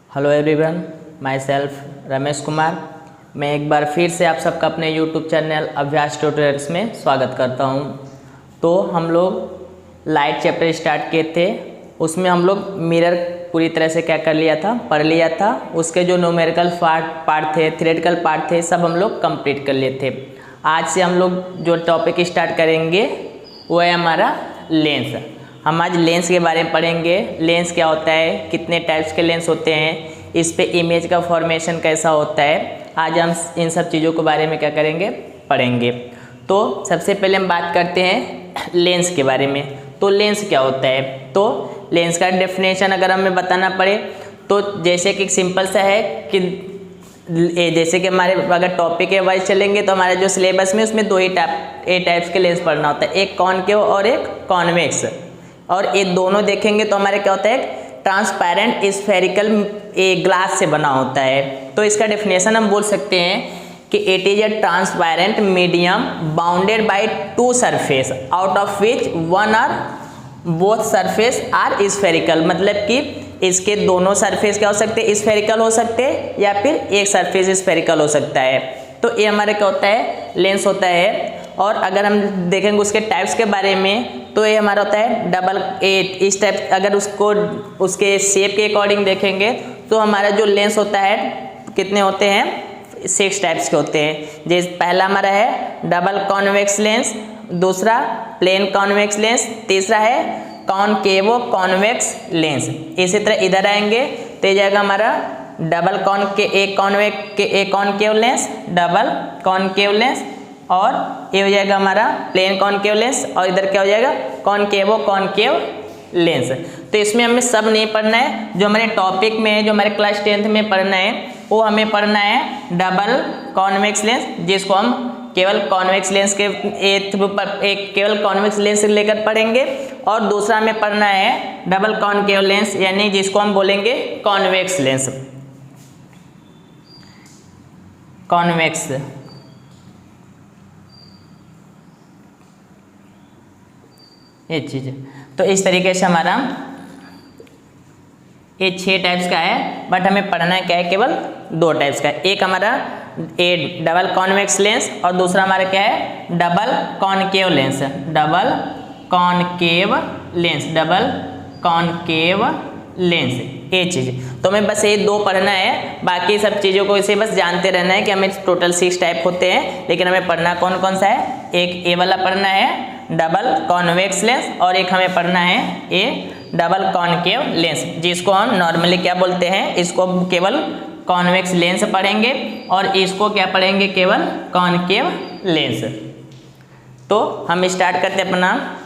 Hello everyone, my self Ramesh Kumar. मैं एक बार फिर से आप सबका अपने यूट्यूब चैनल अभ्यास ट्यूटोरियल्स में स्वागत करता हूं। तो हम लोग लाइट चैप्टर स्टार्ट किए थे, उसमें हम लोग मिरर पूरी तरह से क्या कर लिया था, पढ़ लिया था। उसके जो न्यूमेरिकल पार्ट थे, थ्योरेटिकल पार्ट थे, सब हम लोग कंप्लीट कर लिए थे। आज से हम लोग जो टॉपिक स्टार्ट करेंगे वो है हमारा लेंस। हम आज लेंस के बारे में पढ़ेंगे। लेंस क्या होता है, कितने टाइप्स के लेंस होते हैं, इस पे इमेज का फॉर्मेशन कैसा होता है। आज हम इन सब चीज़ों के बारे में क्या करेंगे, पढ़ेंगे। तो सबसे पहले हम बात करते हैं लेंस के बारे में। तो लेंस क्या होता है, तो लेंस का डेफिनेशन अगर हमें बताना पड़े तो जैसे कि सिंपल सा है कि जैसे कि हमारे अगर टॉपिक के वाइज चलेंगे तो हमारे जो सिलेबस में उसमें दो ही टाइप्स के लेंस पढ़ना होता है, एक कॉनकेव और एक कॉन्वेक्स। और ये दोनों देखेंगे तो हमारे क्या होता है, ट्रांसपेरेंट स्फेरिकल ग्लास से बना होता है। तो इसका डेफिनेशन हम बोल सकते हैं कि it is a transparent medium bounded by two surface out of which one or both surface are spherical. मतलब कि इसके दोनों सरफेस क्या हो सकते हैं, स्फेरिकल हो सकते हैं, या फिर एक सरफेस स्फेरिकल हो सकता है। तो ये हमारे क्या होता है, लेंस होता है। और अगर हम देखेंगे उसके टाइप्स के बारे में तो ये हमारा होता है डबल इस टाइप। अगर उसको उसके शेप के अकॉर्डिंग देखेंगे तो हमारा जो लेंस होता है कितने होते हैं, 6 टाइप्स के होते हैं। जैसे पहला हमारा है डबल कॉन्वेक्स लेंस, दूसरा प्लेन कॉन्वेक्स लेंस, तीसरा है कॉनकेवो कॉन्वेक्स लेंस। इसी तरह इधर आएंगे तो ये जाएगा हमारा double concave lens, double concave lens, और ये हो जाएगा हमारा प्लेन कॉनकेव लेंस, और इधर क्या हो जाएगा कॉनकेवो कॉनकेव लेंस। तो इसमें हमें सब नहीं पढ़ना है, जो हमारे टॉपिक में है, जो हमारे क्लास 10th में पढ़ना है वो हमें पढ़ना है डबल कॉन्वेक्स लेंस, जिसको हम केवल कॉन्वेक्स लेंस के थ्रू पर एक केवल कॉन्वेक्स लेंस लेकर पढ़ेंगे। और दूसरा हमें पढ़ना है डबल कॉनकेव लेंस, यानी जिसको हम बोलेंगे कॉन्वेक्स लेंस, कॉन्वेक्स। ये चीज़ है। तो इस तरीके से हमारा ये 6 टाइप्स का है, बट हमें पढ़ना है क्या है, केवल 2 टाइप्स का है। एक हमारा ए डबल कॉन्वेक्स लेंस और दूसरा हमारा क्या है, double concave lens, double concave lens, double concave lens. ये चीज़ तो हमें बस ये 2 पढ़ना है, बाकी सब चीज़ों को इसे बस जानते रहना है कि हमें टोटल 6 टाइप होते हैं। लेकिन हमें पढ़ना कौन कौन सा है, एक ए वाला पढ़ना है डबल कॉन्वेक्स लेंस, और एक हमें पढ़ना है ए डबल कॉनकेव लेंस, जिसको हम नॉर्मली क्या बोलते हैं, इसको केवल कॉन्वेक्स लेंस पढ़ेंगे और इसको क्या पढ़ेंगे, केवल कॉनकेव लेंस। तो हम स्टार्ट करते हैं अपना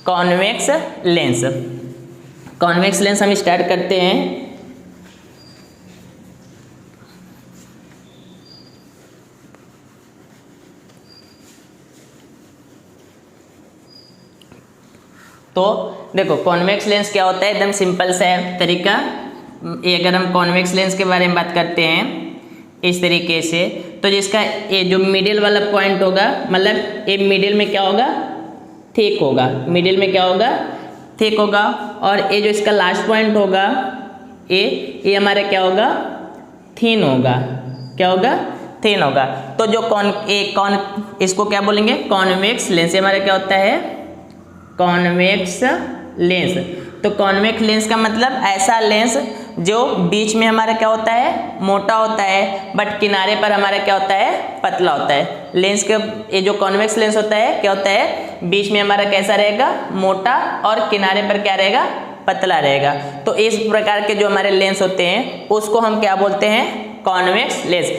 कॉन्वेक्स लेंस। कॉन्वेक्स लेंस हम स्टार्ट करते हैं। तो देखो कॉन्वेक्स लेंस क्या होता है, एकदम सिंपल सा है तरीका। ये अगर हम कॉन्वेक्स लेंस के बारे में बात करते हैं इस तरीके से, तो जिसका ये जो मिडिल वाला पॉइंट होगा, मतलब ये मिडिल में क्या होगा, थिक होगा, मिडिल में क्या होगा, थिक होगा। और ये जो इसका लास्ट पॉइंट होगा ये हमारा क्या होगा, थिन होगा। क्या होगा, थिन होगा। तो जो इसको क्या बोलेंगे, कॉन्वेक्स लेंस। हमारा क्या होता है, कॉन्वेक्स लेंस। तो कॉन्वेक्स लेंस का मतलब ऐसा लेंस जो बीच में हमारा क्या होता है, मोटा होता है, बट किनारे पर हमारा क्या होता है, पतला होता है। लेंस के ये जो कॉन्वेक्स लेंस होता है क्या होता है, बीच में हमारा कैसा रहेगा, मोटा, और किनारे पर क्या रहेगा, पतला रहेगा। तो इस प्रकार के जो हमारे लेंस होते हैं उसको हम क्या बोलते हैं, कॉन्वेक्स लेंस।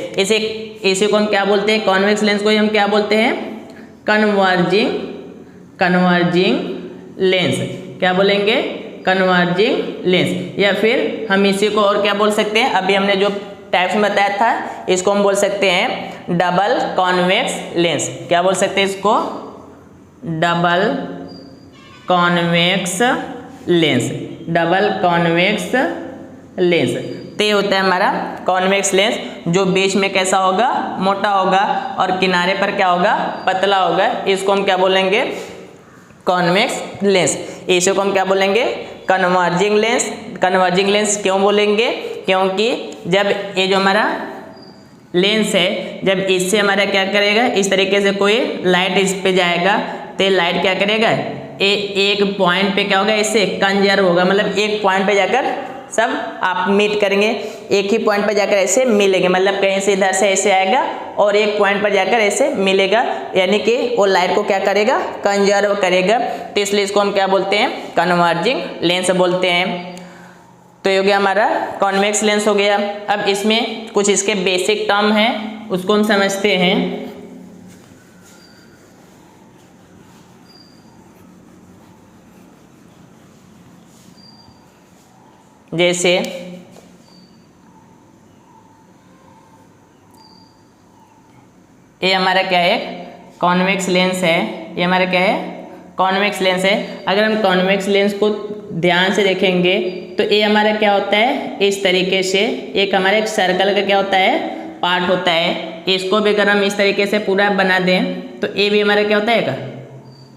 इसी को हम क्या बोलते हैं, कॉन्वेक्स लेंस को हम क्या बोलते हैं, कन्वर्जिंग लेंस। क्या बोलेंगे, कन्वर्जिंग लेंस। या फिर हम इसी को और क्या बोल सकते हैं, अभी हमने जो टाइप्स में बताया था इसको हम बोल सकते हैं डबल कॉन्वेक्स लेंस। क्या बोल सकते हैं इसको, double convex lens, double convex lens. तो ये होता है हमारा कॉन्वेक्स लेंस, जो बीच में कैसा होगा, मोटा होगा, और किनारे पर क्या होगा, पतला होगा। इसको हम क्या बोलेंगे, कॉन्वेक्स लेंस। इसी को हम क्या बोलेंगे, कन्वर्जिंग लेंस। कन्वर्जिंग लेंस क्यों बोलेंगे, क्योंकि जब ये जो हमारा लेंस है, जब इससे हमारा क्या करेगा, इस तरीके से कोई लाइट इस पे जाएगा तो लाइट क्या करेगा, एक पॉइंट पे क्या होगा, इससे कंजर्व होगा, मतलब एक पॉइंट पे जाकर सब आप मीट करेंगे, एक ही पॉइंट पर जाकर ऐसे मिलेंगे, मतलब कहीं से इधर से ऐसे आएगा और एक पॉइंट पर जाकर ऐसे मिलेगा, यानी कि वो लाइट को क्या करेगा, कंजर्व करेगा। तो इसलिए इसको हम क्या बोलते हैं, कन्वर्जिंग लेंस बोलते हैं। तो ये हो गया हमारा कॉन्वेक्स लेंस हो गया। अब इसमें कुछ इसके बेसिक टर्म हैं, उसको हम समझते हैं। जैसे ये हमारा क्या है, कॉन्वेक्स लेंस है, ये हमारा क्या है, कॉन्वेक्स लेंस है। अगर हम कॉन्वेक्स लेंस को ध्यान से देखेंगे तो ये हमारा क्या होता है, इस तरीके से एक हमारे एक सर्कल का क्या होता है, पार्ट होता है। इसको भी अगर हम इस तरीके से पूरा बना दें तो ये भी हमारा क्या होता है,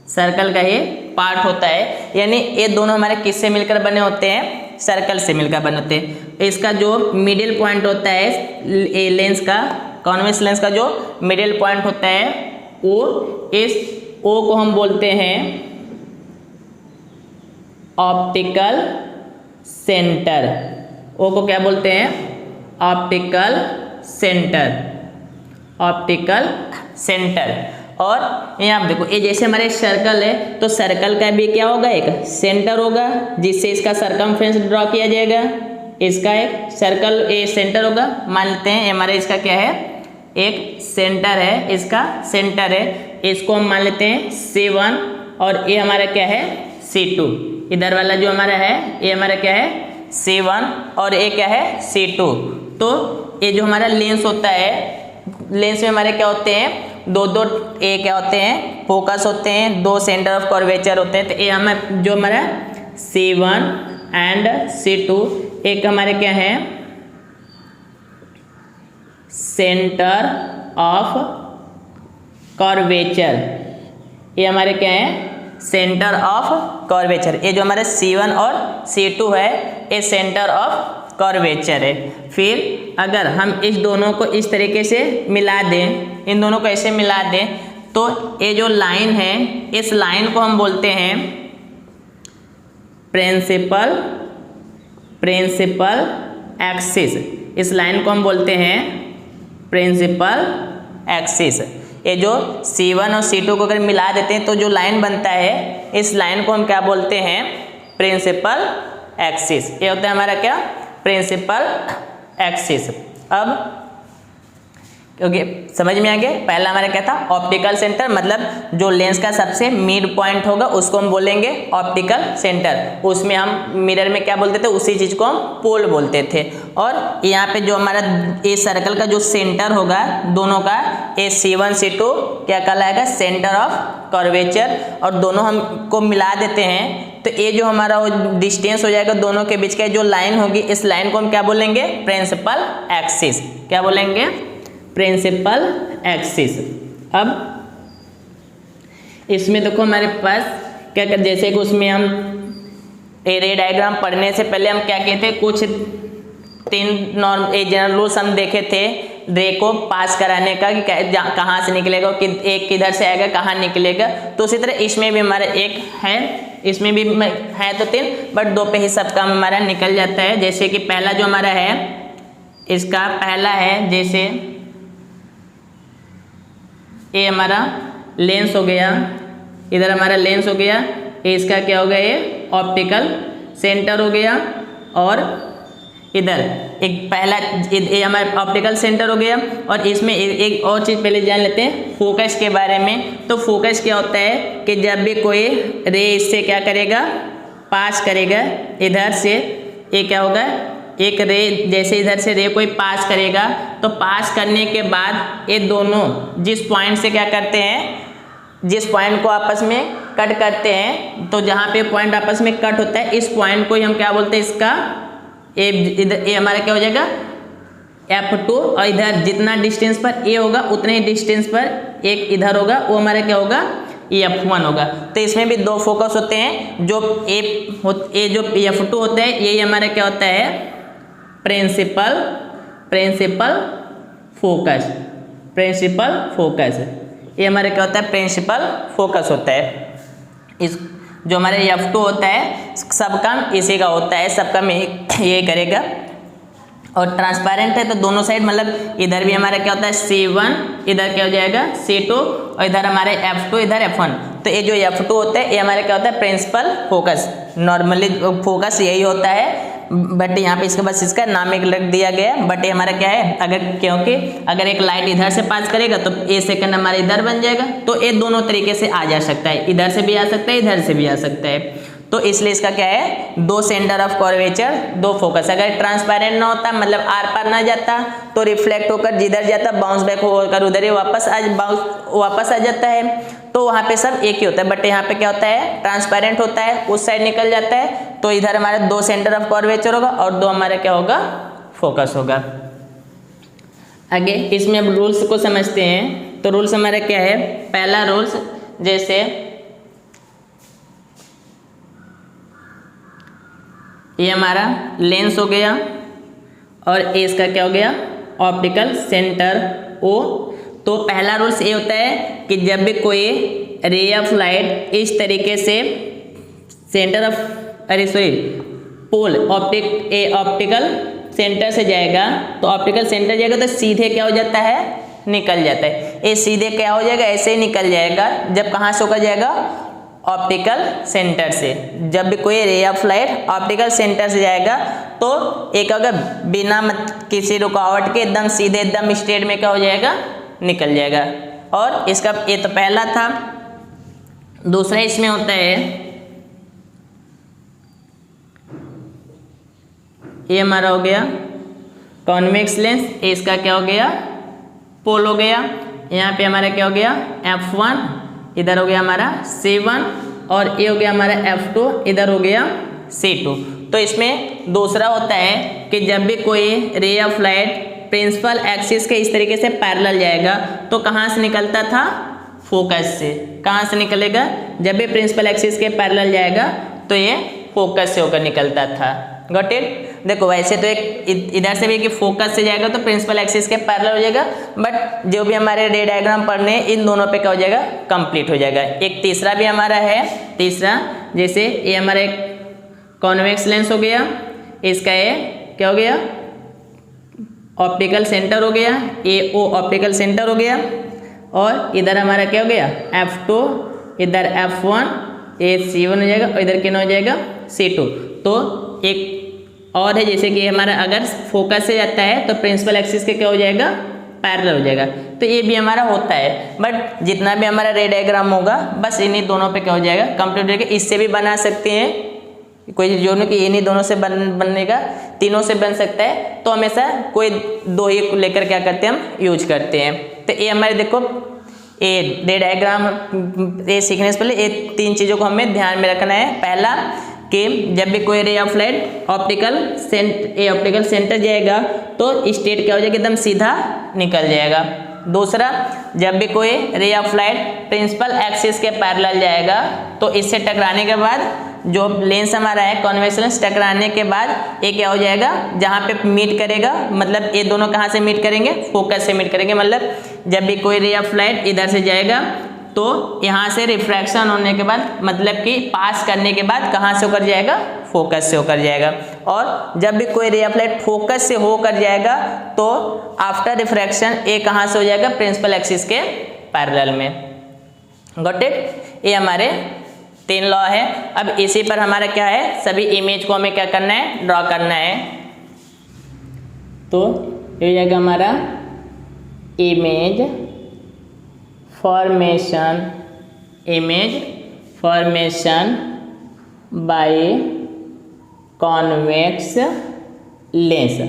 सर्कल का ही पार्ट होता है। यानी ये दोनों हमारे किससे मिलकर बने होते हैं, सर्कल से मिलकर बने होते हैं। इसका जो मिडिल पॉइंट होता है लेंस का, कॉन्वेक्स लेंस का जो मिडिल पॉइंट होता है वो, इस ओ को हम बोलते हैं ऑप्टिकल सेंटर। ओ को क्या बोलते हैं, ऑप्टिकल सेंटर, ऑप्टिकल सेंटर। और यहाँ आप देखो, ये जैसे हमारे सर्कल है तो सर्कल का भी क्या होगा, एक सेंटर होगा जिससे इसका सरकमफ्रेंस ड्रॉ किया जाएगा। इसका एक सर्कल ये सेंटर होगा, मान लेते हैं हमारे इसका क्या है, एक सेंटर है, इसका सेंटर है, इसको हम मान लेते हैं C1 और ये हमारा क्या है C2। इधर वाला जो हमारा है ये हमारा क्या है C1 और ये क्या है C2। तो ये जो हमारा लेंस होता है, लेंस में हमारे क्या होते हैं, दो ये क्या होते हैं, फोकस होते हैं, दो सेंटर ऑफ कर्वेचर होते हैं। तो ये हमें जो हमारा C1 एंड C2, एक हमारे क्या है सेंटर ऑफ कर्वेचर, ये हमारे क्या है सेंटर ऑफ कर्वेचर। ये जो हमारे C1 और C2 है ये सेंटर ऑफ कर्वेचर है। फिर अगर हम इस दोनों को इस तरीके से मिला दें, इन दोनों को ऐसे मिला दें तो ये जो लाइन है, इस लाइन को हम बोलते हैं प्रिंसिपल एक्सिस। इस लाइन को हम बोलते हैं प्रिंसिपल एक्सिस। ये जो C1 और C2 को अगर मिला देते हैं तो जो लाइन बनता है, इस लाइन को हम क्या बोलते हैं, प्रिंसिपल एक्सिस। ये होता है हमारा क्या, प्रिंसिपल एक्सिस। अब क्योंकि समझ में आ गया, पहला हमारा क्या था ऑप्टिकल सेंटर, मतलब जो लेंस का सबसे मिड पॉइंट होगा उसको हम बोलेंगे ऑप्टिकल सेंटर। उसमें हम मिरर में क्या बोलते थे, उसी चीज को हम पोल बोलते थे। और यहाँ पे जो हमारा ये सर्कल का जो सेंटर होगा दोनों का, ये C1 C2 क्या कहलाएगा, सेंटर ऑफ कर्वेचर। और दोनों हम को मिला देते हैं तो ये जो हमारा डिस्टेंस हो जाएगा दोनों के बीच का जो लाइन होगी, इस लाइन को हम क्या बोलेंगे, प्रिंसिपल एक्सिस। क्या बोलेंगे, प्रिंसिपल एक्सिस। अब इसमें देखो हमारे पास क्या कर, जैसे कि उसमें हम रे डायग्राम पढ़ने से पहले हम क्या कहते हैं, कुछ 3 जनरल रूल्स हम देखे थे रे को पास कराने का, कि कहाँ से निकलेगा, कि एक किधर से आएगा, कहाँ निकलेगा। तो उसी तरह इसमें भी हमारा एक है, इसमें भी है तो 3, बट 2 पे ही सब काम हमारा निकल जाता है। जैसे कि पहला जो हमारा है, इसका पहला है, जैसे ये हमारा लेंस हो गया, इधर हमारा लेंस हो गया, ये इसका क्या हो गया, ये ऑप्टिकल सेंटर हो गया। और इधर एक पहला ये हमारा ऑप्टिकल सेंटर हो गया। और इसमें एक और चीज़ पहले जान लेते हैं फोकस के बारे में। तो फोकस क्या होता है कि जब भी कोई रे इससे क्या करेगा, पास करेगा इधर से, ये क्या होगा, एक रे जैसे इधर से रे कोई पास करेगा तो पास करने के बाद ये दोनों जिस पॉइंट से क्या करते हैं, जिस पॉइंट को आपस में कट करते हैं, तो जहाँ पे पॉइंट आपस में कट होता है इस पॉइंट को ही हम क्या बोलते हैं, इसका ये हमारा क्या हो जाएगा F2। और इधर जितना डिस्टेंस पर ए होगा उतने ही डिस्टेंस पर एक इधर होगा, वो हमारा क्या होगा, F1 होगा। तो इसमें भी 2 फोकस होते हैं, जो ए जो F2 होता है, ये हमारा क्या होता है, प्रिंसिपल फोकस, प्रिंसिपल फोकस, ये हमारे क्या होता है, प्रिंसिपल फोकस होता है। इस जो हमारे F2 होता है सब काम इसी का होता है, सब काम ये करेगा। और ट्रांसपेरेंट है तो दोनों साइड मतलब इधर भी हमारा क्या होता है C1, इधर क्या हो जाएगा C2, और इधर हमारे F2, इधर F1। तो ये जो F2 होता है ये हमारे क्या होता है, प्रिंसिपल फोकस। नॉर्मली फोकस यही होता है, बट यहाँ पे इसके बस इसका नाम एक लग दिया गया है। बट ये हमारा क्या है, अगर क्योंकि अगर एक लाइट इधर से पास करेगा तो ए सेकंड हमारा इधर बन जाएगा, तो ये दोनों तरीके से आ जा सकता है, इधर से भी आ सकता है, इधर से भी आ सकता है। तो इसलिए इसका क्या है, दो सेंटर ऑफ कर्वेचर, दो फोकस। अगर ट्रांसपेरेंट ना होता मतलब आर पार ना जाता तो रिफ्लेक्ट होकर जिधर जाता बाउंस बैक होकर उधर ही वापस आ जाता है, तो वहाँ पे सब एक ही होता है। बट यहाँ पे क्या होता है, ट्रांसपेरेंट होता है, उस साइड निकल जाता है, तो इधर हमारे दो सेंटर ऑफ कर्वेचर होगा और दो हमारा क्या होगा, फोकस होगा। आगे इसमें अब रूल्स को समझते हैं। तो रूल्स हमारा क्या है, पहला रूल्स जैसे ये हमारा लेंस हो गया और ए इसका क्या हो गया, ऑप्टिकल सेंटर ओ। तो पहला रूल्स ये होता है कि जब भी कोई रे ऑफ लाइट इस तरीके से centre of pole optical centre से जाएगा, तो ऑप्टिकल सेंटर जाएगा तो सीधे क्या हो जाता है, निकल जाता है। ये सीधे क्या हो जाएगा, ऐसे ही निकल जाएगा। जब कहाँ से होकर जाएगा, ऑप्टिकल सेंटर से। जब भी कोई ray of light optical centre से जाएगा तो एक अगर बिना किसी रुकावट के एकदम सीधे एकदम स्ट्रेट में क्या हो जाएगा, निकल जाएगा। और इसका ये तो पहला था। दूसरा इसमें होता है, ये हमारा हो गया कॉन्वेक्स लेंस, इसका क्या हो गया, पोल हो गया। यहाँ पे हमारा क्या हो गया, F1, इधर हो गया हमारा C1, और ये हो गया हमारा F2, इधर हो गया C2। तो इसमें दूसरा होता है कि जब भी कोई ray of light principal axis के इस तरीके से पैरेलल जाएगा तो कहाँ से निकलता था, फोकस से। कहाँ से निकलेगा, जब भी प्रिंसिपल एक्सिस के पैरेलल जाएगा तो ये फोकस से होकर निकलता था। Got it. देखो वैसे तो एक इधर से भी कि फोकस से जाएगा तो प्रिंसिपल एक्सिस के पैरेलल हो जाएगा, बट जो भी हमारे रे डायग्राम पढ़ने इन दोनों पे क्या हो जाएगा, कंप्लीट हो जाएगा। एक तीसरा भी हमारा है, तीसरा जैसे ये हमारा एक कॉन्वेक्स लेंस हो गया, इसका ये क्या हो गया, ऑप्टिकल सेंटर हो गया, ए ओ ऑप्टिकल सेंटर हो गया, और इधर हमारा क्या हो गया, F2, इधर F1, ये C1 हो जाएगा, और इधर क्या हो जाएगा, C2। तो एक और है जैसे कि हमारा अगर फोकस से जाता है तो प्रिंसिपल एक्सिस के क्या हो जाएगा, पैरेलल हो जाएगा। तो ये भी हमारा होता है, बट जितना भी हमारा रे डायग्राम होगा बस इन्हीं दोनों पे क्या हो जाएगा, कंप्लीट हो जाएगा। इससे भी बना सकते हैं, कोई जो नहीं कि इन्हीं दोनों से बनने का, तीनों से बन सकता है। तो हमेशा कोई दो ही लेकर क्या करते हैं, हम यूज करते हैं। तो ये हमारे देखो ये रे डायग्राम ये सीखने से पहले ये तीन चीज़ों को हमें ध्यान में रखना है। पहला कि जब भी कोई ray of light optical centre जाएगा तो स्ट्रेट क्या हो जाएगा, एकदम सीधा निकल जाएगा। दूसरा, जब भी कोई ray of light principal axis के पैरेलल जाएगा तो इससे टकराने के बाद जो लेंस हमारा है कॉन्वेक्स लेंस, टकराने के बाद ये क्या हो जाएगा, जहाँ पे मीट करेगा, मतलब ये दोनों कहाँ से मीट करेंगे, फोकस से मीट करेंगे। मतलब जब भी कोई रे ऑफ लाइट इधर से जाएगा तो यहाँ से रिफ्रैक्शन होने के बाद, मतलब कि पास करने के बाद कहाँ से होकर जाएगा, फोकस से होकर जाएगा। और जब भी कोई रे ऑफ लाइट फोकस से होकर जाएगा तो आफ्टर रिफ्रैक्शन ये कहाँ से हो जाएगा, प्रिंसिपल एक्सिस के पैरेलल में। Got it. ये हमारे तीन लॉ है। अब इसी पर हमारा क्या है, सभी इमेज को हमें क्या करना है, ड्रॉ करना है। तो ये हो जाएगा हमारा image formation by convex lens.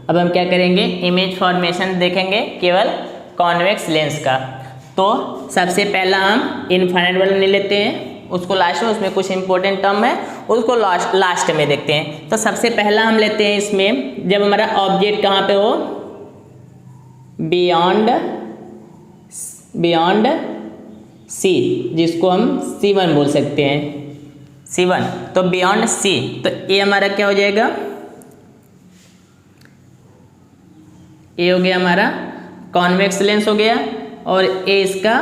अब हम क्या करेंगे, इमेज फॉर्मेशन देखेंगे केवल कॉन्वेक्स लेंस का। तो सबसे पहला हम इनफाइनाइट वाला ले लेते हैं, उसको लास्ट में, उसमें कुछ इंपॉर्टेंट टर्म है उसको लास्ट में देखते हैं। तो सबसे पहला हम लेते हैं इसमें, जब हमारा ऑब्जेक्ट कहाँ पे हो, बियॉन्ड सी, जिसको हम C1 बोल सकते हैं, C1। तो बियॉन्ड सी, तो ये हमारा क्या हो जाएगा, ए हो गया हमारा कॉन्वेक्स लेंस हो गया, और ए इसका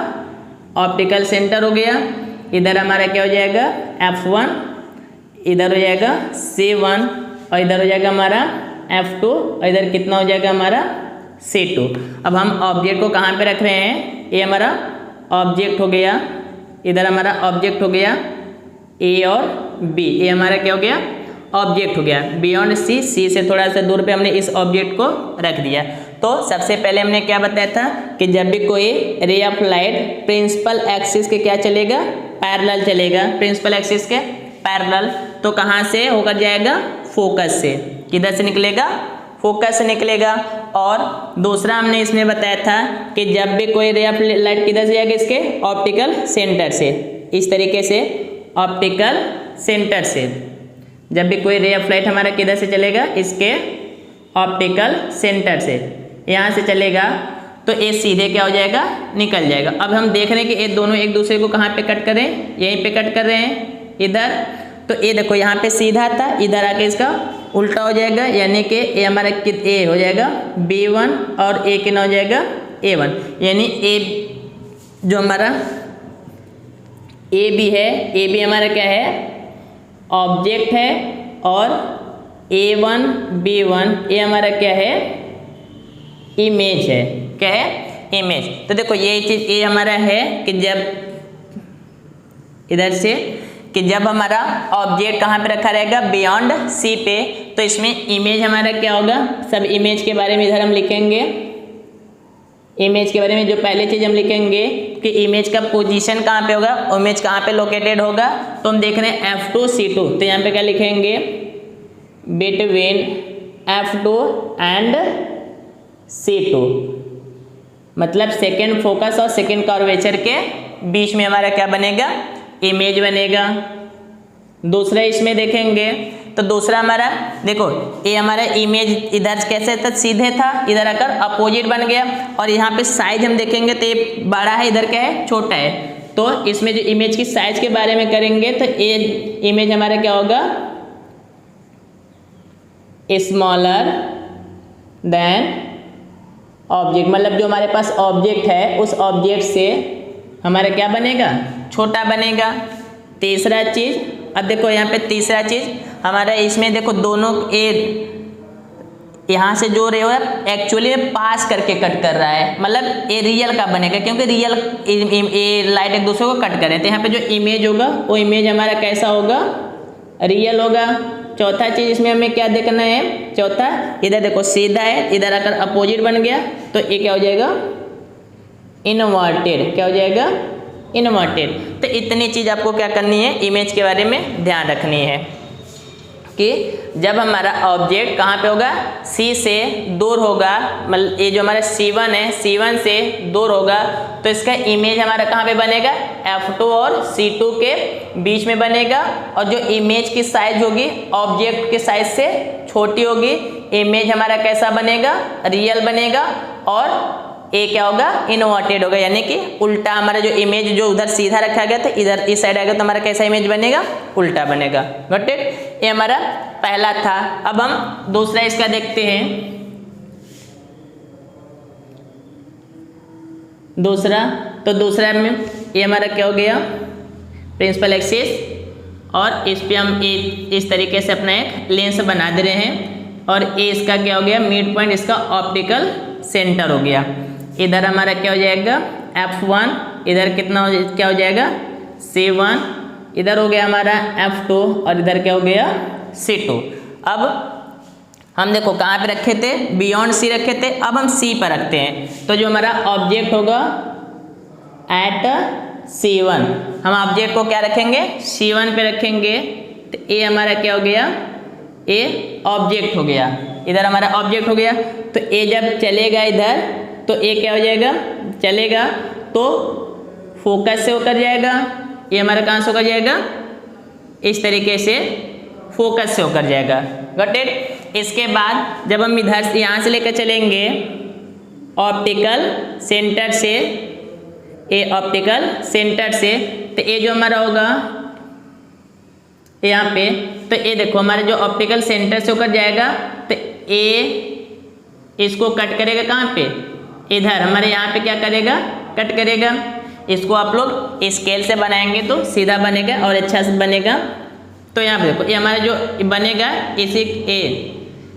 ऑप्टिकल सेंटर हो गया। इधर हमारा क्या हो जाएगा F1, इधर हो जाएगा C1, और इधर हो जाएगा हमारा F2, और इधर कितना हो जाएगा हमारा C2। अब हम ऑब्जेक्ट को कहाँ पे रख रहे हैं, ये हमारा ऑब्जेक्ट हो गया, इधर हमारा ऑब्जेक्ट हो गया A और B, ये हमारा क्या हो गया ऑब्जेक्ट हो गया। बियॉन्ड सी, सी से थोड़ा सा दूर पे हमने इस ऑब्जेक्ट को रख दिया। तो सबसे पहले हमने क्या बताया था कि जब भी कोई ray of light principal axis के क्या चलेगा, पैरेलल चलेगा, प्रिंसिपल एक्सिस के पैरेलल, तो कहाँ से होकर जाएगा, फोकस से। किधर से निकलेगा, फोकस से निकलेगा। और दूसरा हमने इसमें बताया था कि जब भी कोई रे ऑफ लाइट किधर से जाएगा, इसके ऑप्टिकल सेंटर से, इस तरीके से ऑप्टिकल सेंटर से जब भी कोई रे ऑफ लाइट हमारा किधर से चलेगा, इसके ऑप्टिकल सेंटर से यहाँ से चलेगा, तो ये सीधे क्या हो जाएगा, निकल जाएगा। अब हम देख रहे हैं कि ये दोनों एक दूसरे को कहाँ पे कट कर रहे हैं, यहीं पे कट कर रहे हैं इधर। तो ये देखो यहाँ पे सीधा था, इधर आके इसका उल्टा हो जाएगा, यानी कि ये हमारा ए हो जाएगा B1 और ए कितना हो जाएगा A1, यानी ए जो हमारा ए बी है, ए बी हमारा क्या है ऑब्जेक्ट है, और A1 B1 ये हमारा क्या है इमेज है, क्या है इमेज। तो देखो ये चीज़ ये हमारा है कि जब इधर से कि जब हमारा ऑब्जेक्ट कहाँ पे रखा रहेगा, बियॉन्ड सी पे, तो इसमें इमेज हमारा क्या होगा, सब इमेज के बारे में इधर हम लिखेंगे। इमेज के बारे में जो पहले चीज़ हम लिखेंगे कि इमेज का पोजीशन कहाँ पे होगा, इमेज कहाँ पे लोकेटेड होगा, तो हम देख रहे हैं F2 C2, तो यहाँ पे क्या लिखेंगे बिटवीन F2 एंड C2, मतलब सेकेंड फोकस और सेकेंड कर्वेचर के बीच में हमारा क्या बनेगा, इमेज बनेगा। दूसरा इसमें देखेंगे तो दूसरा हमारा देखो ये हमारा इमेज इधर कैसे था, सीधे था, इधर आकर अपोजिट बन गया, और यहाँ पे साइज हम देखेंगे तो ये बड़ा है, इधर क्या है छोटा है। तो इसमें जो इमेज की साइज के बारे में करेंगे तो ये इमेज हमारा क्या होगा स्मॉलर देन ऑब्जेक्ट, मतलब जो हमारे पास ऑब्जेक्ट है उस ऑब्जेक्ट से हमारा क्या बनेगा, छोटा बनेगा। तीसरा चीज़, अब देखो यहाँ पे तीसरा चीज़ हमारा इसमें देखो दोनों ए यहाँ से जो रे एक्चुअली पास करके कट कर रहा है, मतलब ये रियल का बनेगा, क्योंकि रियल ये लाइट एक दूसरे को कट कर रहे हैं। तो यहाँ पे जो इमेज होगा वो इमेज हमारा कैसा होगा, रियल होगा। चौथा चीज़ इसमें हमें क्या देखना है, चौथा इधर देखो सीधा है, इधर आकर अपोजिट बन गया, तो ये क्या हो जाएगा इनवर्टेड, क्या हो जाएगा इनवर्टेड। तो इतनी चीज़ आपको क्या करनी है, इमेज के बारे में ध्यान रखनी है कि जब हमारा ऑब्जेक्ट कहाँ पे होगा, सी से दूर होगा, मतलब ये जो हमारा C1 है C1 से दूर होगा, तो इसका इमेज हमारा कहाँ पे बनेगा, F2 और C2 के बीच में बनेगा। और जो इमेज की साइज होगी ऑब्जेक्ट के साइज से छोटी होगी, इमेज हमारा कैसा बनेगा, रियल बनेगा, और ए क्या होगा इनवर्टेड होगा, यानी कि उल्टा। हमारा जो इमेज जो उधर सीधा रखा गया था इधर इस साइड आएगा, तो हमारा कैसा इमेज बनेगा, उल्टा बनेगा। गॉट इट, ये हमारा पहला था। अब हम दूसरा इसका देखते हैं। दूसरा, तो दूसरा में ये हमारा क्या हो गया प्रिंसिपल एक्सिस, और इस पे हम इस तरीके से अपना एक लेंस बना दे रहे हैं, और ये इसका क्या हो गया मिड पॉइंट, इसका ऑप्टिकल सेंटर हो गया। इधर हमारा क्या हो जाएगा F1, इधर कितना क्या हो जाएगा C1, इधर हो गया हमारा F2, और इधर क्या हो गया C2। अब हम देखो कहाँ पे रखे थे, बियॉन्ड सी रखे थे, अब हम C पर रखते हैं। तो जो हमारा ऑब्जेक्ट होगा एट C1, हम ऑब्जेक्ट को क्या रखेंगे C1 पे रखेंगे, तो ये हमारा क्या हो गया, ये ऑब्जेक्ट हो गया, इधर हमारा ऑब्जेक्ट हो गया। तो ये जब चलेगा इधर, तो ये क्या हो जाएगा, चलेगा तो फोकस से होकर जाएगा, ये हमारा कहाँ से होकर जाएगा, इस तरीके से फोकस से होकर जाएगा। Got it. इसके बाद जब हम इधर से यहाँ से लेकर चलेंगे ऑप्टिकल सेंटर से, ये ऑप्टिकल सेंटर से, तो ये जो हमारा होगा यहाँ पे, तो ये देखो हमारे जो ऑप्टिकल सेंटर से होकर जाएगा, तो ए इसको कट करेगा कहाँ पे, इधर हमारे यहाँ पे क्या करेगा, कट करेगा। इसको आप लोग स्केल से बनाएंगे तो सीधा बनेगा और अच्छा से बनेगा। तो यहाँ पे देखो ये हमारा जो बनेगा इसी ए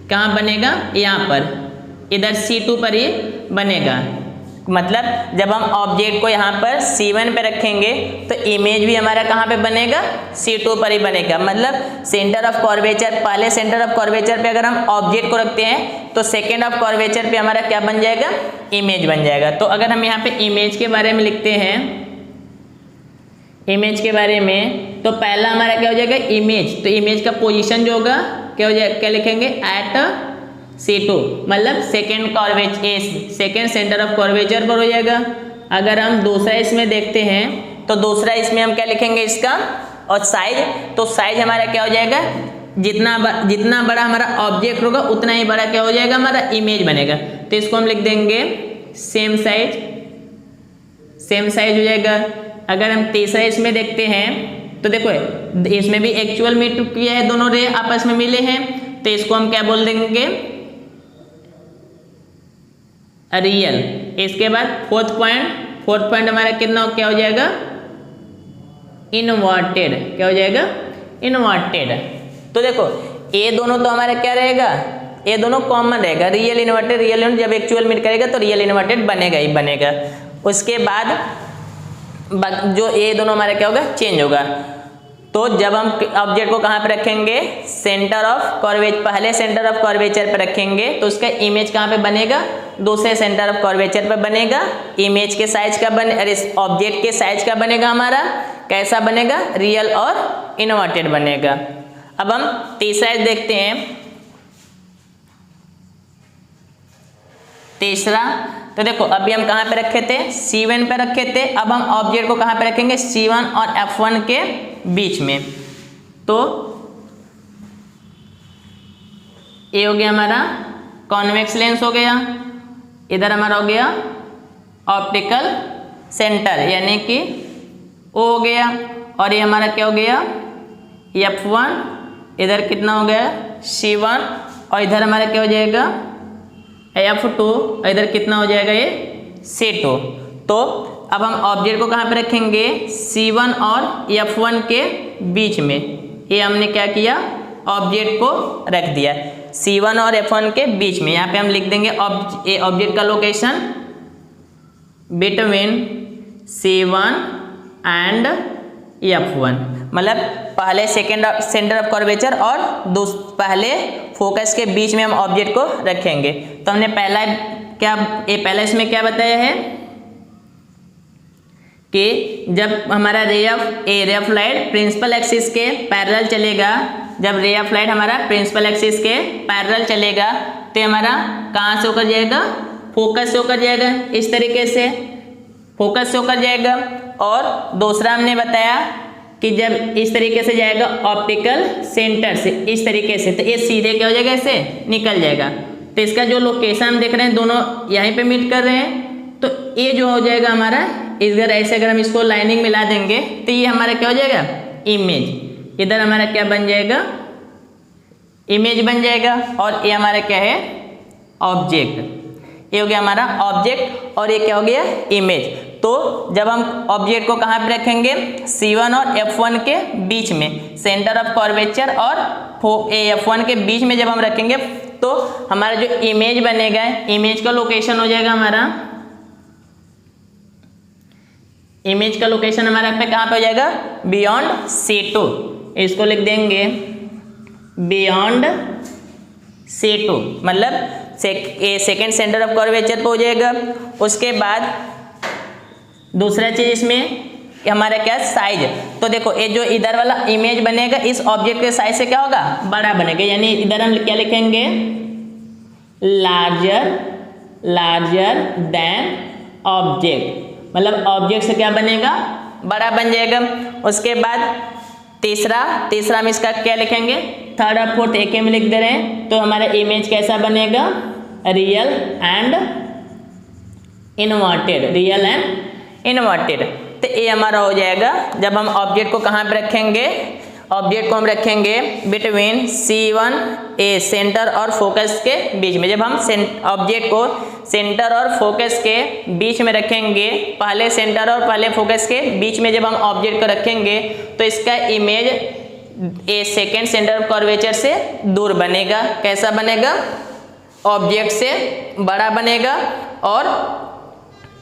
कहाँ बनेगा, यहाँ पर इधर C2 पर ही बनेगा। मतलब जब हम ऑब्जेक्ट को यहाँ पर C1 पे रखेंगे तो इमेज भी हमारा कहाँ पे बनेगा, C2 पर ही बनेगा। मतलब सेंटर ऑफ कर्वेचर, पहले सेंटर ऑफ कर्वेचर पे अगर हम ऑब्जेक्ट को रखते हैं तो सेकेंड ऑफ कर्वेचर पे हमारा क्या बन जाएगा, इमेज बन जाएगा। तो अगर हम यहाँ पे इमेज के बारे में लिखते हैं, इमेज के बारे में, तो पहला हमारा क्या हो जाएगा, इमेज। तो इमेज का पोजीशन जो होगा क्या हो जाएगा, क्या लिखेंगे, एट C2, मतलब सेकेंड सेंटर ऑफ कर्वेचर पर हो जाएगा। अगर हम दूसरा इसमें देखते हैं तो दूसरा इसमें हम क्या लिखेंगे इसका, और साइज, तो साइज हमारा क्या हो जाएगा, जितना बड़ा हमारा ऑब्जेक्ट होगा उतना ही बड़ा क्या हो जाएगा, हमारा इमेज बनेगा। तो इसको हम लिख देंगे सेम साइज हो जाएगा। अगर हम तीसरा इसमें देखते हैं तो देखो इसमें भी एक्चुअल मीट किया है, दोनों रे आपस में मिले हैं, तो इसको हम क्या बोल देंगे, रियल। इसके बाद फोर्थ पॉइंट हमारा कितना क्या हो जाएगा, इनवर्टेड, क्या हो जाएगा, इनवर्टेड। तो देखो ये दोनों तो हमारा क्या रहेगा, ये दोनों कॉमन रहेगा, रियल इन्वर्टेड, जब एक्चुअल मीट करेगा तो रियल इन्वर्टेड बनेगा ही बनेगा। उसके बाद जो ये दोनों हमारा क्या होगा, चेंज होगा। तो जब हम ऑब्जेक्ट को कहाँ पे रखेंगे, सेंटर ऑफ कर्वेचर, पहले सेंटर ऑफ कर्वेचर पे रखेंगे तो उसका इमेज कहाँ पे बनेगा, दूसरे सेंटर ऑफ कर्वेचर पे बनेगा। इमेज के साइज का अरे ऑब्जेक्ट के साइज का बनेगा हमारा, कैसा बनेगा, रियल और इन्वर्टेड बनेगा। अब हम तीसरा देखते हैं। तीसरा तो देखो अभी हम कहाँ पे रखे थे, C1 पे रखे थे। अब हम ऑब्जेक्ट को कहाँ पे रखेंगे, C1 और F1 के बीच में। तो ये हो गया हमारा कॉन्वेक्स लेंस हो गया, इधर हमारा हो गया ऑप्टिकल सेंटर यानी कि O हो गया, और ये हमारा क्या हो गया, F1, इधर कितना हो गया, C1, और इधर हमारा क्या हो जाएगा, F2, इधर कितना हो जाएगा, ये C2। तो अब हम ऑब्जेक्ट को कहाँ पे रखेंगे, C1 और F1 के बीच में। ये हमने क्या किया, ऑब्जेक्ट को रख दिया C1 और F1 के बीच में। यहाँ पे हम लिख देंगे ऑब्जेक्ट का location between C1 and F1, मतलब पहले सेंटर ऑफ कर्वेचर और पहले फोकस के बीच में हम ऑब्जेक्ट को रखेंगे। तो हमने पहला इसमें क्या बताया है कि जब हमारा ray of light principal axis के पैरेलल चलेगा, जब रे ऑफ लाइट हमारा प्रिंसिपल एक्सिस के पैरेलल चलेगा तो हमारा कहाँ से होकर जाएगा, फोकस से होकर जाएगा, इस तरीके से फोकस से होकर जाएगा। और दूसरा हमने बताया कि जब इस तरीके से जाएगा ऑप्टिकल सेंटर से, इस तरीके से, तो ये सीधे क्या हो जाएगा, ऐसे निकल जाएगा। तो इसका जो लोकेशन हम देख रहे हैं दोनों यहीं पे मीट कर रहे हैं, तो ये जो हो जाएगा हमारा, इधर ऐसे अगर हम इसको लाइनिंग मिला देंगे तो ये हमारा क्या हो जाएगा, इमेज। इधर हमारा क्या बन जाएगा, इमेज बन जाएगा, और ये हमारा क्या है, ऑब्जेक्ट। ये हो गया हमारा ऑब्जेक्ट और ये क्या हो गया, इमेज। तो जब हम ऑब्जेक्ट को कहाँ पे रखेंगे, C1 और F1 के बीच में, सेंटर ऑफ कर्वेचर और F1 के बीच में जब हम रखेंगे तो हमारा जो इमेज बनेगा, इमेज का लोकेशन हो जाएगा हमारा, इमेज का लोकेशन हमारा पे कहाँ पे हो जाएगा, बियॉन्ड C2। इसको लिख देंगे बियॉन्ड C2, मतलब सेकेंड सेंटर ऑफ कर्वेचर पे हो जाएगा। उसके बाद दूसरा चीज इसमें हमारा क्या, साइज। तो देखो ये जो इधर वाला इमेज बनेगा इस ऑब्जेक्ट के साइज से क्या होगा, बड़ा बनेगा, यानी इधर हम क्या लिखेंगे, लार्जर देन ऑब्जेक्ट, मतलब ऑब्जेक्ट से क्या बनेगा, बड़ा बन जाएगा। उसके बाद तीसरा हम इसका क्या लिखेंगे, थर्ड और फोर्थ एक में लिख दे रहे हैं। तो हमारा इमेज कैसा बनेगा, रियल एंड इन्वर्टेड। तो ये हमारा हो जाएगा जब हम ऑब्जेक्ट को कहाँ पे रखेंगे, ऑब्जेक्ट को हम रखेंगे बिटवीन C1 ए सेंटर और फोकस के बीच में। जब हम ऑब्जेक्ट को सेंटर और फोकस के बीच में रखेंगे, पहले सेंटर और पहले फोकस के बीच में जब हम ऑब्जेक्ट को रखेंगे तो इसका image A second centre of curvature से दूर बनेगा। कैसा बनेगा? ऑब्जेक्ट से बड़ा बनेगा और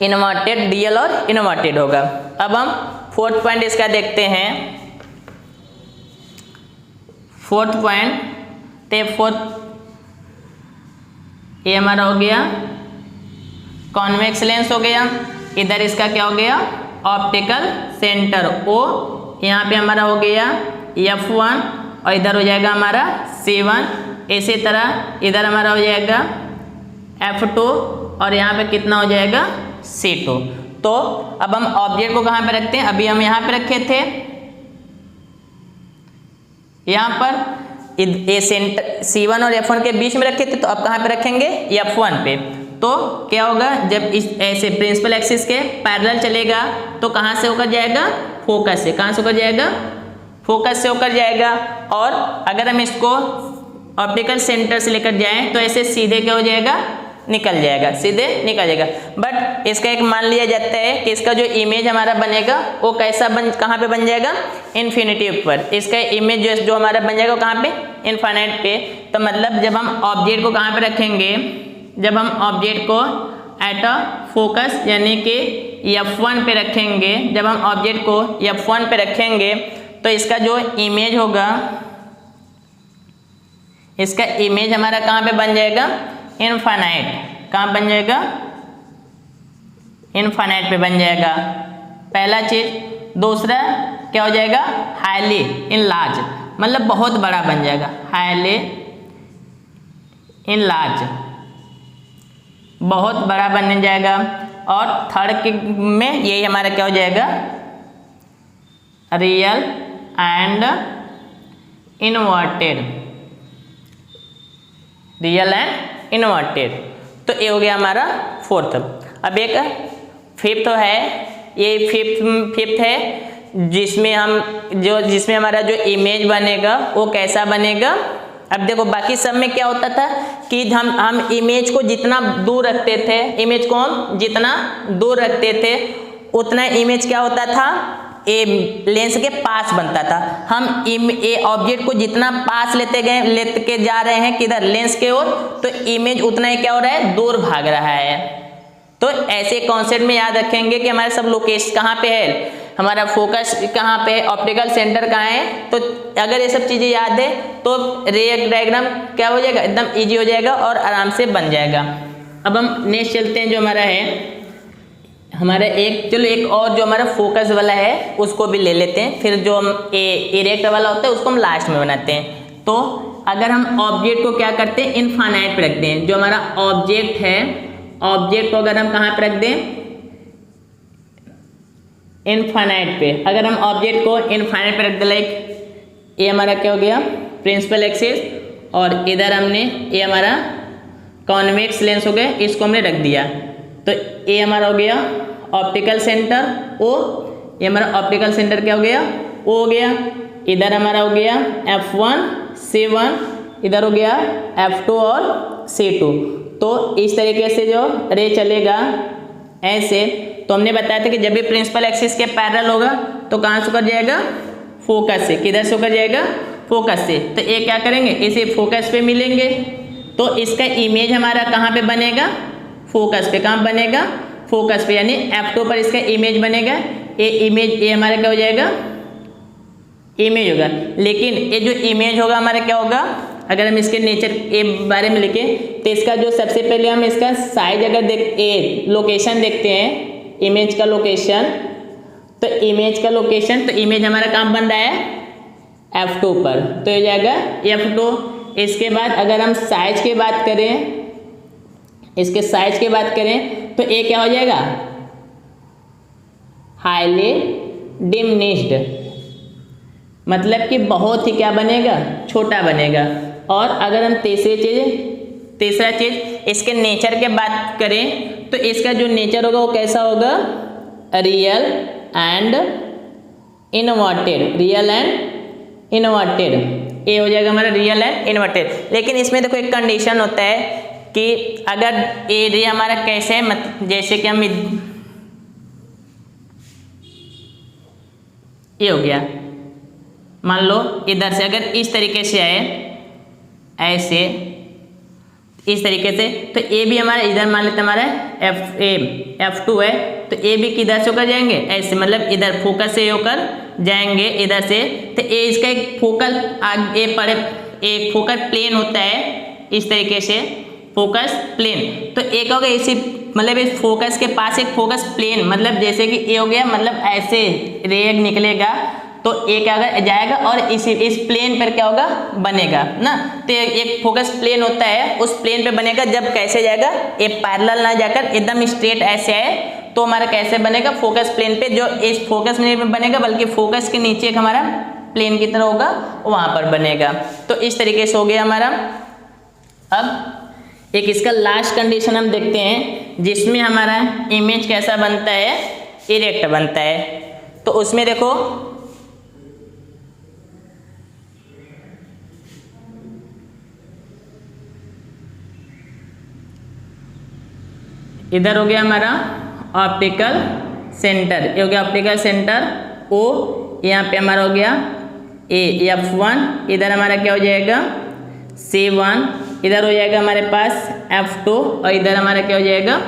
इन्वर्टेड, रियल और इन्वर्टेड होगा। अब हम फोर्थ पॉइंट इसका देखते हैं। फोर्थ पॉइंट ये हमारा हो गया कॉन्वेक्स लेंस हो गया। इधर इसका क्या हो गया? ऑप्टिकल सेंटर ओ, यहाँ पे हमारा हो गया F1 और इधर हो जाएगा हमारा C1। इसी तरह इधर हमारा हो जाएगा F2 और यहाँ पे कितना हो जाएगा? C2। तो अब हम ऑब्जेक्ट को कहाँ पे रखते हैं? अभी हम यहाँ पे रखे थे, यहाँ पर ए सेंटर C1 और F1 के बीच में रखे थे, तो अब कहाँ पे रखेंगे? F1 पे। तो क्या होगा? जब इस ऐसे प्रिंसिपल एक्सिस के पैरेलल चलेगा तो कहाँ से होकर जाएगा? फोकस से। कहाँ से होकर जाएगा? फोकस से होकर जाएगा। और अगर हम इसको ऑप्टिकल सेंटर से लेकर जाएं तो ऐसे सीधे क्या हो जाएगा? निकल जाएगा, सीधे निकल जाएगा। बट इसका एक मान लिया जाता है कि इसका जो इमेज हमारा बनेगा वो कैसा कहाँ पे बन जाएगा? इन्फिनिटी पर। इसका इमेज जो हमारा बन जाएगा वो कहाँ पे? इनफाइनाइट पे। तो मतलब जब हम ऑब्जेक्ट को कहाँ पे रखेंगे? जब हम ऑब्जेक्ट को एट अ फोकस यानी कि F1 पे रखेंगे, जब हम ऑब्जेक्ट को F1 पे रखेंगे तो इसका जो इमेज होगा, इसका इमेज हमारा कहाँ पे बन जाएगा? इनफाइनाइट। कहाँ बन जाएगा? इनफाइनाइट पे बन जाएगा, पहला चीज। दूसरा क्या हो जाएगा? हाईली इनलार्ज, मतलब बहुत बड़ा बन जाएगा, हाईली इनलार्ज, बहुत बड़ा बन जाएगा। और थर्ड में यही हमारा क्या हो जाएगा? Real and inverted, real and inverted. तो ये हो गया हमारा फोर्थ। अब एक फिफ्थ है, ये फिफ्थ है जिसमें हमारा जो इमेज बनेगा वो कैसा बनेगा? अब देखो बाकी सब में क्या होता था कि हम इमेज को जितना दूर रखते थे, इमेज को हम जितना दूर रखते थे उतना इमेज क्या होता था? ए लेंस के पास बनता था। हम ऑब्जेक्ट को जितना पास लेते जा रहे हैं किधर? लेंस के ओर, तो इमेज उतना ही क्या हो रहा है? दूर भाग रहा है। तो ऐसे कॉन्सेप्ट में याद रखेंगे कि हमारे सब लोकेशन कहाँ पे है, हमारा फोकस कहाँ पे है, ऑप्टिकल सेंटर कहाँ है। तो अगर ये सब चीज़ें याद है तो रे डायग्राम क्या हो जाएगा? एकदम ईजी हो जाएगा और आराम से बन जाएगा। अब हम नेक्स्ट चलते हैं, जो हमारा है हमारा एक और जो हमारा फोकस वाला है उसको भी ले लेते हैं। फिर जो हम इरेक्ट वाला होता है उसको हम लास्ट में बनाते हैं। तो अगर हम ऑब्जेक्ट को क्या करते हैं? इनफाइनाइट पे रखते हैं। जो हमारा ऑब्जेक्ट है, ऑब्जेक्ट को अगर हम कहाँ पे रख दें? इनफाइनाइट पे। अगर हम ऑब्जेक्ट को इनफाइनाइट पे रख दें, लाइक ये हमारा क्या हो गया? प्रिंसिपल एक्सिस, और इधर हमने ये हमारा कॉन्वेक्स लेंस हो गया, इसको हमने रख दिया। तो ये हमारा हो गया ऑप्टिकल सेंटर ओ, ये हमारा ऑप्टिकल सेंटर क्या हो गया? ओ हो गया। इधर हमारा हो गया F1 C1, इधर हो गया F2 और C2। तो इस तरीके से जो रे चलेगा ऐसे, तो हमने बताया था कि जब भी प्रिंसिपल एक्सिस के पैरेलल होगा तो कहाँ से होकर जाएगा? फोकस से। किधर से होकर जाएगा? फोकस से। तो ये क्या करेंगे? इसे फोकस पे मिलेंगे, तो इसका इमेज हमारा कहाँ पे बनेगा? फोकस पे। कहाँ बनेगा? फोकस पे, यानी F2 पर इसका इमेज बनेगा। ये इमेज ये हमारा क्या हो जाएगा? इमेज होगा। लेकिन ये जो इमेज होगा हमारा क्या होगा? अगर हम इसके नेचर के बारे में लिखें तो इसका जो सबसे पहले हम इसका साइज अगर लोकेशन देखते हैं, इमेज का लोकेशन, तो इमेज का लोकेशन, तो इमेज हमारा कहाँ बन रहा है? F2 पर, तो ये जाएगा F2। इसके बाद अगर हम साइज की बात करें, इसके साइज की बात करें तो ये क्या हो जाएगा? हाईली डिमिनिश्ड, मतलब कि बहुत ही क्या बनेगा? छोटा बनेगा। और अगर हम तीसरा चीज इसके नेचर के बात करें तो इसका जो नेचर होगा वो कैसा होगा? Real and inverted, real and inverted, ए हो जाएगा हमारा रियल एंड इन्वर्टेड। लेकिन इसमें देखो एक कंडीशन होता है कि अगर ए रे हमारा कैसे है, जैसे कि हम ये हो गया, मान लो इधर से अगर इस तरीके से आए, ऐसे इस तरीके से, तो ए भी हमारा इधर मान लेते हमारा F2 है, तो ए भी किधर से होकर जाएंगे, ऐसे, मतलब इधर फोकस से होकर जाएंगे इधर से। तो ए इसका एक फोकल एक फोकल प्लेन होता है इस तरीके से, फोकस प्लेन। तो एक हो गया इसी, मतलब इस फोकस के पास एक फोकस प्लेन, मतलब जैसे कि ए हो गया, मतलब ऐसे रे निकलेगा तो ए क्या होगा, जाएगा और इस प्लेन पर क्या होगा, बनेगा ना। तो एक फोकस प्लेन होता है, उस प्लेन पे बनेगा। जब कैसे जाएगा, ए पैरेलल ना जाकर एकदम स्ट्रेट ऐसे आए तो हमारा कैसे बनेगा, फोकस प्लेन पे, जो इस फोकस प्लेन पे बनेगा, बल्कि फोकस के नीचे एक हमारा प्लेन की तरह होगा, वहां पर बनेगा। तो इस तरीके से हो गया हमारा। अब एक इसका लास्ट कंडीशन हम देखते हैं, जिसमें हमारा इमेज कैसा बनता है, इरेक्ट बनता है। तो उसमें देखो इधर हो गया हमारा ऑप्टिकल सेंटर, ये हो गया ऑप्टिकल सेंटर ओ, यहाँ पे हमारा हो गया ए F1, इधर हमारा क्या हो जाएगा C1, इधर हो जाएगा हमारे पास F2 और इधर हमारा क्या हो जाएगा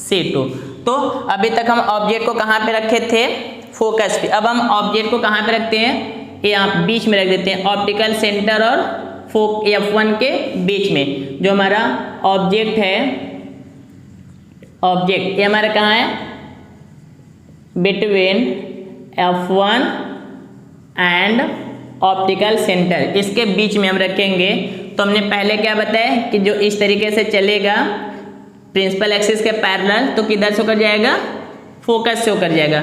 C2। तो अभी तक हम ऑब्जेक्ट को कहाँ पे रखे थे, फोकस पे। अब हम ऑब्जेक्ट को कहाँ पे रखते हैं, यहाँ बीच में रख देते हैं, ऑप्टिकल सेंटर और F1 के बीच में। जो हमारा ऑब्जेक्ट है, ऑब्जेक्ट ये हमारा कहाँ है, between F1 and optical centre, इसके बीच में हम रखेंगे। तो हमने पहले क्या बताया कि जो इस तरीके से चलेगा प्रिंसिपल एक्सिस के पैरेलल, तो किधर से होकर जाएगा, फोकस से होकर जाएगा।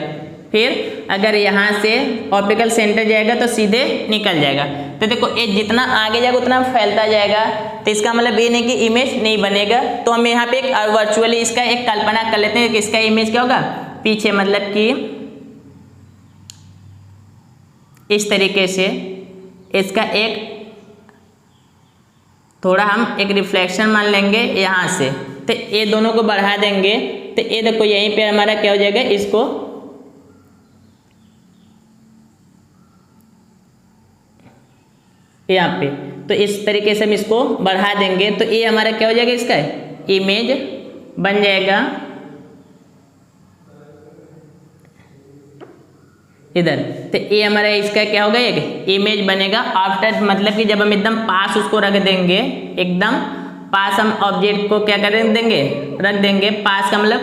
फिर अगर यहाँ से ऑप्टिकल सेंटर जाएगा तो सीधे निकल जाएगा। तो देखो ये जितना आगे जाएगा उतना फैलता जाएगा, तो इसका मतलब ये नहीं कि इमेज नहीं बनेगा। तो हम यहाँ पे एक वर्चुअली इसका एक कल्पना कर लेते हैं कि इसका इमेज क्या होगा, पीछे मतलब कि इस तरीके से इसका एक थोड़ा हम एक रिफ्लेक्शन मान लेंगे यहाँ से, तो ये दोनों को बढ़ा देंगे। तो ये देखो यहीं पे हमारा क्या हो जाएगा, इसको यहाँ पे, तो इस तरीके से हम इसको बढ़ा देंगे, तो ये हमारा क्या हो जाएगा, इसका इमेज बन जाएगा इधर। तो ये हमारा इसका क्या होगा, एक इमेज बनेगा आफ्टर, मतलब कि जब हम एकदम पास उसको रख देंगे, एकदम पास हम ऑब्जेक्ट को क्या कर देंगे, रख देंगे। पास का मतलब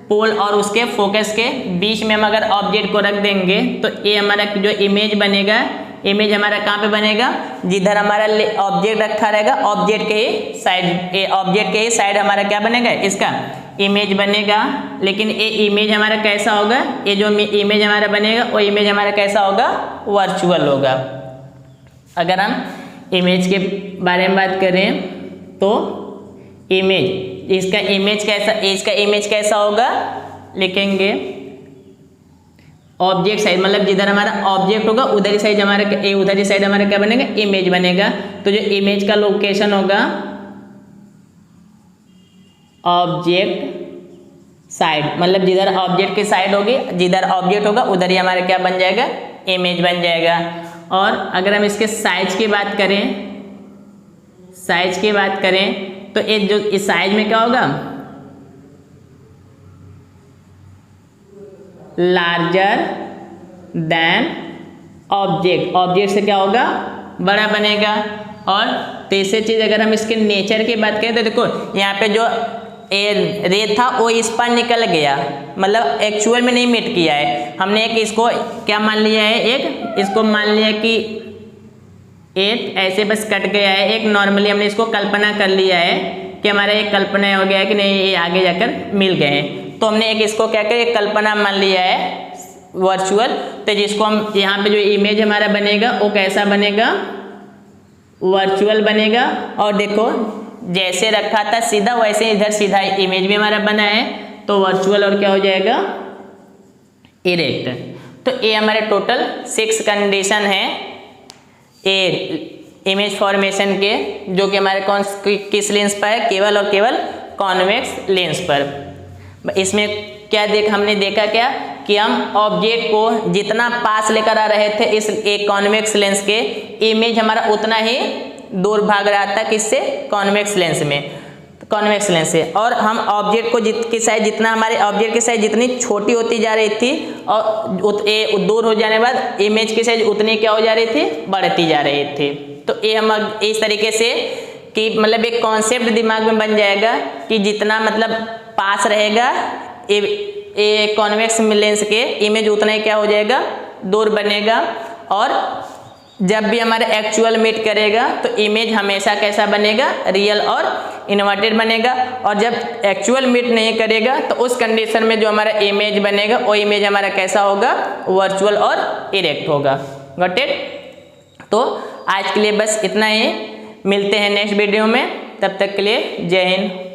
पोल और उसके फोकस के बीच में हम अगर ऑब्जेक्ट को रख देंगे, तो ये हमारा जो इमेज बनेगा, इमेज हमारा कहाँ पे बनेगा, जिधर हमारा ऑब्जेक्ट रखा रहेगा, ऑब्जेक्ट के ही साइड हमारा क्या बनेगा, इसका इमेज बनेगा। लेकिन ये इमेज हमारा कैसा होगा, ये जो इमेज हमारा बनेगा वो इमेज हमारा कैसा होगा, वर्चुअल होगा। अगर हम इमेज के बारे में बात करें तो इमेज, इसका इमेज कैसा होगा, लिखेंगे ऑब्जेक्ट साइड, मतलब जिधर हमारा ऑब्जेक्ट होगा उधर ही साइड हमारा क्या बनेगा, इमेज बनेगा। तो जो इमेज का लोकेशन होगा ऑब्जेक्ट साइड, मतलब जिधर ऑब्जेक्ट की साइड होगी, जिधर ऑब्जेक्ट होगा उधर ही हमारा क्या बन जाएगा, इमेज बन जाएगा। और अगर हम इसके साइज की बात करें, तो ये जो इस साइज में क्या होगा, लार्जर देन ऑब्जेक्ट से क्या होगा, बड़ा बनेगा। और तीसरी चीज अगर हम इसके नेचर की बात करें, तो देखो यहाँ पे जो रे था वो इस पर निकल गया, मतलब एक्चुअल में नहीं मीट किया है। हमने एक इसको क्या मान लिया है, इसको मान लिया कि एक ऐसे बस कट गया है, एक नॉर्मली हमने इसको कल्पना कर लिया है कि हमारा एक कल्पना हो गया है कि नहीं ये आगे जाकर मिल गए हैं। तो हमने एक इसको क्या कर एक कल्पना मान लिया है वर्चुअल। तो जिसको हम यहाँ पे जो इमेज हमारा बनेगा वो कैसा बनेगा, वर्चुअल बनेगा। और देखो जैसे रखा था सीधा वैसे इधर सीधा इमेज भी हमारा बना है, तो वर्चुअल और क्या हो जाएगा, इरेक्ट। तो ये हमारे टोटल 6 कंडीशन है इमेज फॉर्मेशन के, जो कि हमारे किस लेंस पर है, केवल और केवल कॉन्वेक्स लेंस पर। इसमें क्या हमने देखा क्या कि हम ऑब्जेक्ट को जितना पास लेकर आ रहे थे इस एक कॉन्वेक्स लेंस के, इमेज हमारा उतना ही दूर भाग रहा था किससे, कॉन्वेक्स लेंस में, कॉन्वेक्स लेंस से। और हम ऑब्जेक्ट को की साइज जितना, हमारे ऑब्जेक्ट की साइज जितनी छोटी होती जा रही थी और दूर हो जाने के बाद इमेज की साइज उतनी क्या हो जा रही थी, बढ़ती जा रही थी। तो ये हम इस तरीके से कि मतलब एक कॉन्सेप्ट दिमाग में बन जाएगा कि जितना मतलब पास रहेगा ये कॉन्वेक्स लेंस के, इमेज उतना ही क्या हो जाएगा, दूर बनेगा। और जब भी हमारे एक्चुअल मीट करेगा तो इमेज हमेशा कैसा बनेगा, रियल और इन्वर्टेड बनेगा। और जब एक्चुअल मीट नहीं करेगा तो उस कंडीशन में जो हमारा इमेज बनेगा वो इमेज हमारा कैसा होगा, वर्चुअल और इरेक्ट होगा। Got it? तो आज के लिए बस इतना ही, मिलते हैं नेक्स्ट वीडियो में, तब तक के लिए जय हिंद।